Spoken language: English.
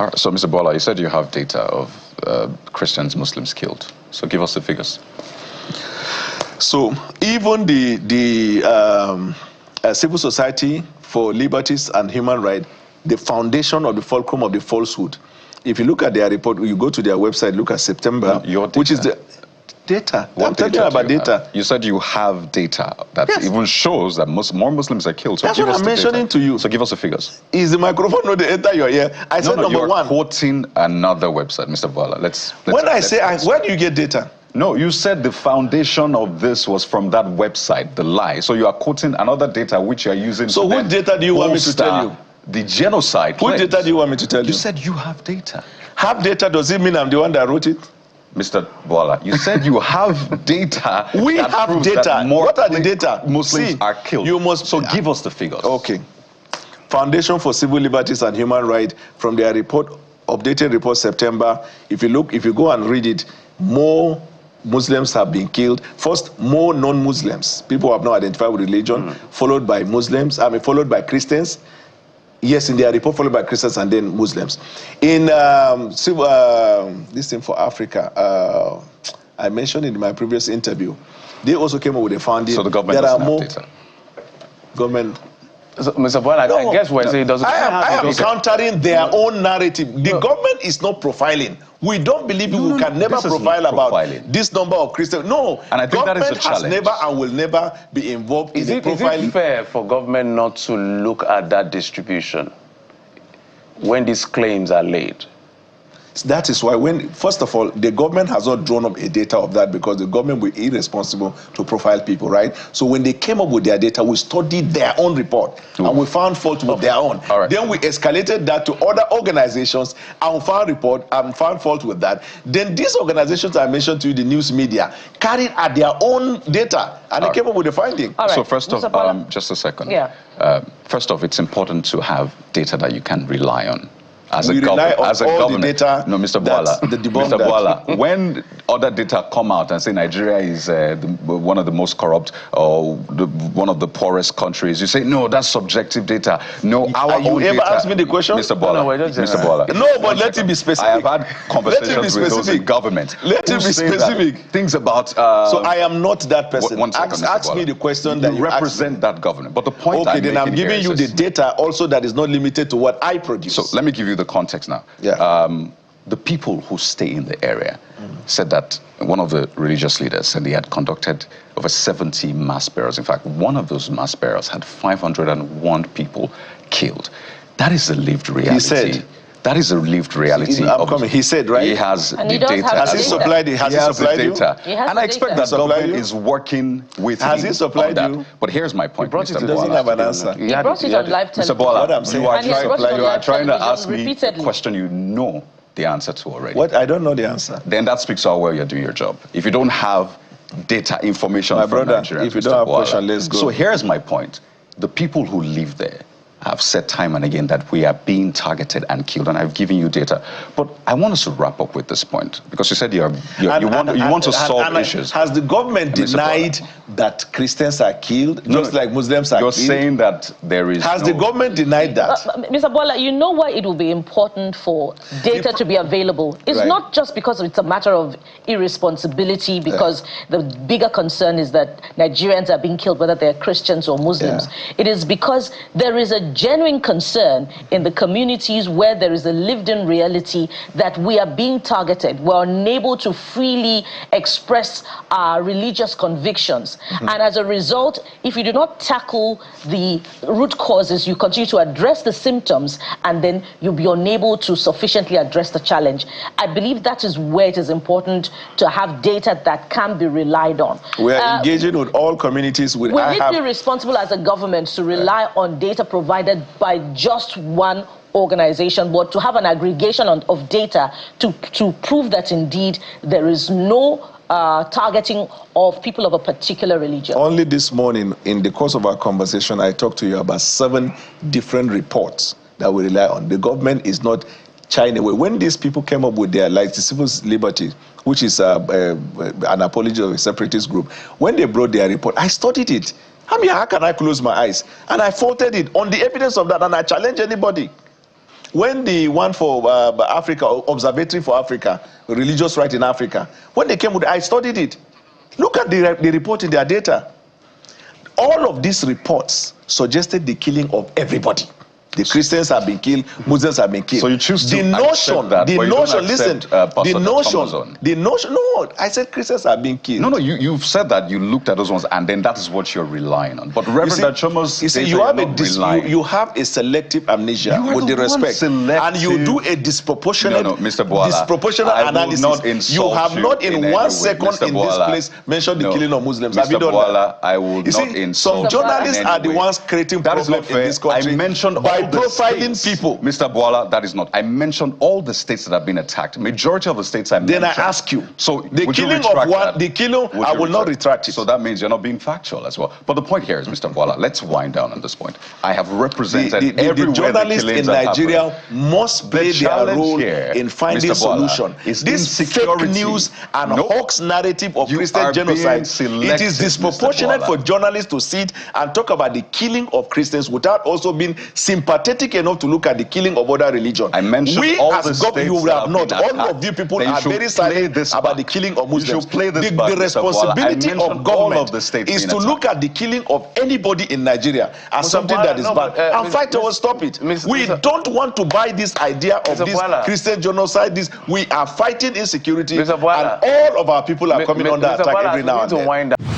All right, so, Mr. Bwala, you said you have data of Christians, Muslims killed. So give us the figures. So even the civil society for liberties and human rights, the foundation of the fulcrum of the falsehood. If you look at their report, you go to their website, look at September, which is the data. I'm talking about data. You said you have data that even shows that more Muslims are killed. So that's what I'm mentioning to you. So give us the figures. Is the microphone not the enter your ear? I said number one. You're quoting another website, Mr. Bwala. Where do you get data? No, you said the foundation of this was from that website, the lie. So you are quoting another data which you are using. So what data do you want me to tell you? The genocide. What data do you want me to tell you? You said you have data. Have data, does it mean I'm the one that wrote it? Mr. Bwala, you said you have data. We have data. What are the data? Muslims are killed. You must. So give us the figures. Okay. Foundation for Civil Liberties and Human Rights, from their report, updated report September. If you go and read it, more Muslims have been killed. First, more non-Muslims, people who have not identified with religion, followed by Muslims. Followed by Christians. Yes, in their report, followed by Christians and then Muslims. In this thing for Africa, I mentioned in my previous interview, they also came up with a finding. So the government doesn't have data. Government. So, Mr. Bwala, I guess we're saying it doesn't. I am countering their own narrative. The government is not profiling. We don't believe we can never profile about this number of Christians. No, and I think that is a challenge. Has never and will never be involved in the profiling. Is it fair for government not to look at that distribution when these claims are laid? That is why, first of all, the government has not drawn up a data of that because the government were irresponsible to profile people, right? So when they came up with their data, we studied their own report and we found fault with their own. Then we escalated that to other organizations and found fault with that. Then these organizations I mentioned to you, the news media, carried out their own data and they came up with the finding. So first off, just a second. First off, it's important to have data that you can rely on. As a government, no, Mr. Bwala, when other data come out and say Nigeria is one of the most corrupt or one of the poorest countries, you say, no, that's subjective data. No, our own data. You ever asked me the question? Mr. Bwala, Mr. Bwala. No, but let it be specific. I have had conversations with those in government. Let it be specific. Things about... so I am not that person. One second, ask me the question that you represent that government. But the point then I'm giving you the data also that is not limited to what I produce. So let me give you the context now. The people who stay in the area said that one of the religious leaders said he had conducted over 70 mass burials. In fact, one of those mass burials had 501 people killed. That is a lived reality. He said. That is a lived reality. He said, right? He has the data. Has he supplied it? Has he supplied you? And I expect that government is working with him. Has he supplied you? But here's my point, Mr. Bwala. He doesn't have an answer. He brought it on live television. Mr. Bwala, what I'm saying, you are trying to ask me a question you know the answer to already. What? I don't know the answer. Then that speaks to how well you're doing your job. If you don't have data information from Nigeria, if you don't have a question, let's go. So here's my point. The people who live there have said time and again that we are being targeted and killed, and I've given you data. But I want us to wrap up with this point, because you said you want to solve issues. Has the government denied that Christians are killed, just like Muslims are killed? You're saying that there is the government denied that? Mr. Bwala, you know why it will be important for data to be available? It's not just because it's a matter of irresponsibility, because the bigger concern is that Nigerians are being killed, whether they're Christians or Muslims. It is because there is a genuine concern in the communities where there is a lived-in reality that we are being targeted. We're unable to freely express our religious convictions. And as a result, if you do not tackle the root causes, you continue to address the symptoms, and then you'll be unable to sufficiently address the challenge. I believe that is where it is important to have data that can be relied on. We are engaging with all communities. Will it be responsible as a government to rely on data provided by just one organization, but to have an aggregation of data to prove that indeed there is no targeting of people of a particular religion? Only this morning, in the course of our conversation, I talked to you about 7 different reports that we rely on. The government is not shying away. When these people came up with their, like the civil liberty, which is an apology of a separatist group, when they brought their report, I studied it. I mean, how can I close my eyes? And I faulted it on the evidence of that, and I challenge anybody. When the one for Africa, Observatory for Africa, Religious Right in Africa, when they came with, I studied it. Look at the report in their data. All of these reports suggested the killing of everybody. The Christians have been killed, Muslims have been killed. So you choose to accept that, listen, the notion, no, I said Christians have been killed. No, you've said that you looked at those ones and then that is what you're relying on. But Reverend Achomo's you have a selective amnesia, with the respect, and you do a disproportionate, Mr. Bwala, analysis. You have not in 1 second in this place mentioned the killing of Muslims. Have you done that? I will not insult. Some journalists are the ones creating problems in this country. I mentioned by profiling people. Mr. Bwala, that is not. I mentioned all the states that have been attacked. Majority of the states I mentioned. Then I ask you. So the killing of one, the killing, I will not retract it. So that means you're not being factual as well. But the point here is, Mr. Bwala, let's wind down on this point. I have represented the journalists in Nigeria must play their role in finding solution. This fake news and hoax narrative of Christian genocide, it is disproportionate for journalists to sit and talk about the killing of Christians without also being sympathetic enough to look at the killing of other religions. I mentioned all the states you have not. All of you people are very silent about the killing of Muslims. The responsibility of government is to look at the killing of anybody in Nigeria as something that is bad and fight to stop it. We don't want to buy this idea of this Christian genocide. We are fighting insecurity, and all of our people are coming under attack every now and then.